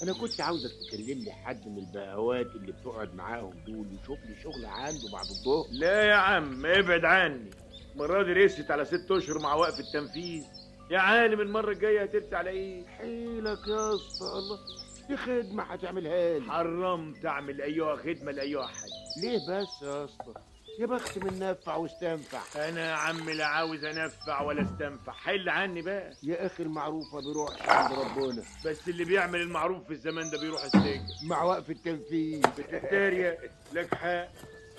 انا كنت عاوزك تكلم لي حد من البهوات اللي بتقعد معاهم دول يشوف لي شغل عنده بعد الظهر. لا يا عم ابعد عني. المرة دي رست على 6 اشهر مع وقف التنفيذ. يا عالم المرة الجاية هترسي على ايه؟ حيلك يا اسطى، الله، دي خدمه هتعملها لي. حرمت اعمل ايها خدمة لايها حد. ليه بس يا اسطى؟ يا بخت من نفع واستنفع. انا يا عم لا عاوز انفع ولا استنفع، حل عني بقى. يا اخي المعروف ما بيروحش عند ربنا بس اللي بيعمل المعروف في الزمان ده بيروح السجن. مع وقف التنفيذ. بتتريق. لك حق.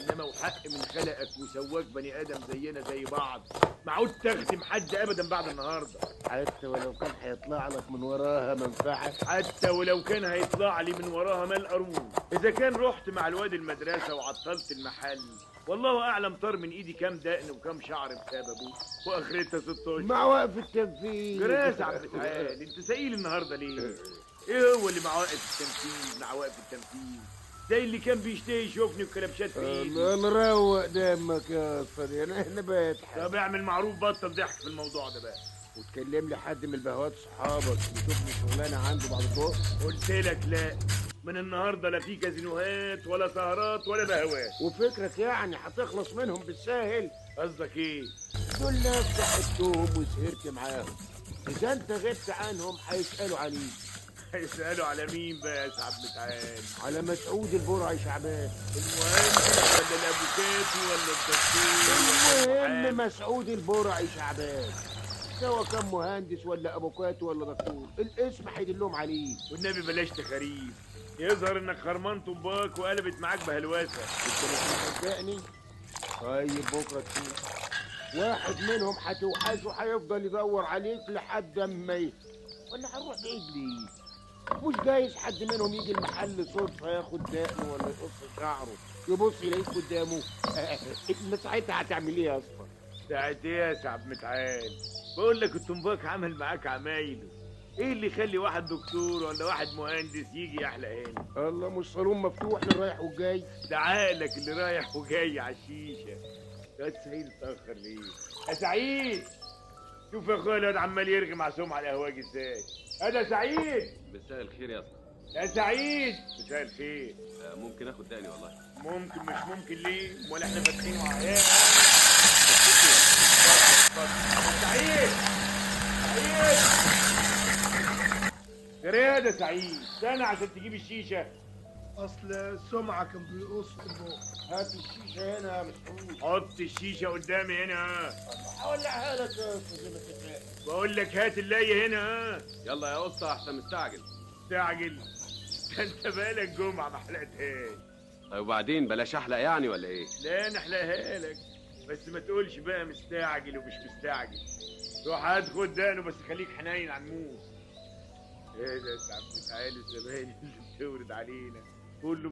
انما وحق من خلقك وسواك بني ادم زينا زي بعض. معود تخدم حد ابدا بعد النهارده. حتى ولو كان هيطلع لك من وراها منفعه. حتى ولو كان هيطلع لي من وراها مال قارون. اذا كان رحت مع الواد المدرسه وعطلت المحل، والله اعلم طار من ايدي كام دقن وكام شعر بسببه، واخرتها 16. مع وقف التنفيذ. جراس عم بتعال، انت سئيل النهارده ليه؟ ايه هو اللي مع واقف التنفيذ؟ مع واقف التنفيذ زي اللي كان بيشتهي يشوفني وكلبشات في ايدي. الله نروق دمك يا اسطى، انا بضحك. طب اعمل معروف، بطل ضحك في الموضوع ده بقى. وتكلم لي حد من البهوات صحابك يشوف لي شغلانه عنده بعد الظهر. قلت لك لا. من النهارده لا في كازينوهات ولا سهرات ولا بهوات. وفكرك يعني هتخلص منهم بالساهل؟ قصدك ايه؟ دول ناس صاحبتهم وسهرت معاهم، اذا انت غبت عنهم هيسالوا عليك. هيسألوا على مين بقى يا سعد متعال؟ على مسعود البرعي شعبان. المهندس ولا الافوكاتو ولا الدكتور؟ المهم مسعود البرعي شعبان، سواء كان مهندس ولا ابوكات ولا دكتور، الاسم هيدلهم عليه. والنبي بلاش تخاريف. يظهر انك خرمان طباك وقلبت معاك بهلوسه. انت مش مصدقني؟ طيب بكره تشوف. واحد منهم هتوحشه هيفضل يدور عليك لحد اما ولا هنروح بعيد ليه؟ مش جايز حد منهم يجي المحل صدفه ياخد دقنه ولا يقص شعره يبص يلاقيك قدامه. انت ساعتها هتعمل ايه يا اسطى؟ ساعت ايه يا سعد متعال؟ بقول لك الطنباك عمل معاك عمايله. ايه اللي يخلي واحد دكتور ولا واحد مهندس يجي يحلق هنا؟ الله، مش صالون مفتوح للرايح والجاي؟ ده عقلك اللي رايح وجاي على الشيشه. يا سعيد اتاخر ليه؟ يا سعيد، شوف يا اخويا الواد عمال يرغي على سمعه القهواج ازاي. هذا سعيد. مساء الخير يا اسطى. يا سعيد مساء الخير. ممكن اخد دقني والله. ممكن مش ممكن ليه؟ امال احنا فاتحين وعيال. سعيد. سعيد. يا ده سعيد، استنى عشان تجيب الشيشه. اصل سمعه كان بيقص البق. هات الشيشه هنا يا مسعود. حط الشيشه قدامي هنا. هولعها لك يا اسطى زي ما اتفقنا. بقول لك هات اللي هنا. يلا يا اسطى احسن مستعجل. مستعجل؟ ده انت بقالك جمعه ما حلقتهاش. طيب وبعدين بلاش احلق يعني ولا ايه؟ لا نحلقها لك، بس ما تقولش بقى مستعجل ومش مستعجل. روح هات خد دقنه، بس خليك حنين على الموس. ايه ده يا عم تعالى الزباين اللي بتورد علينا كله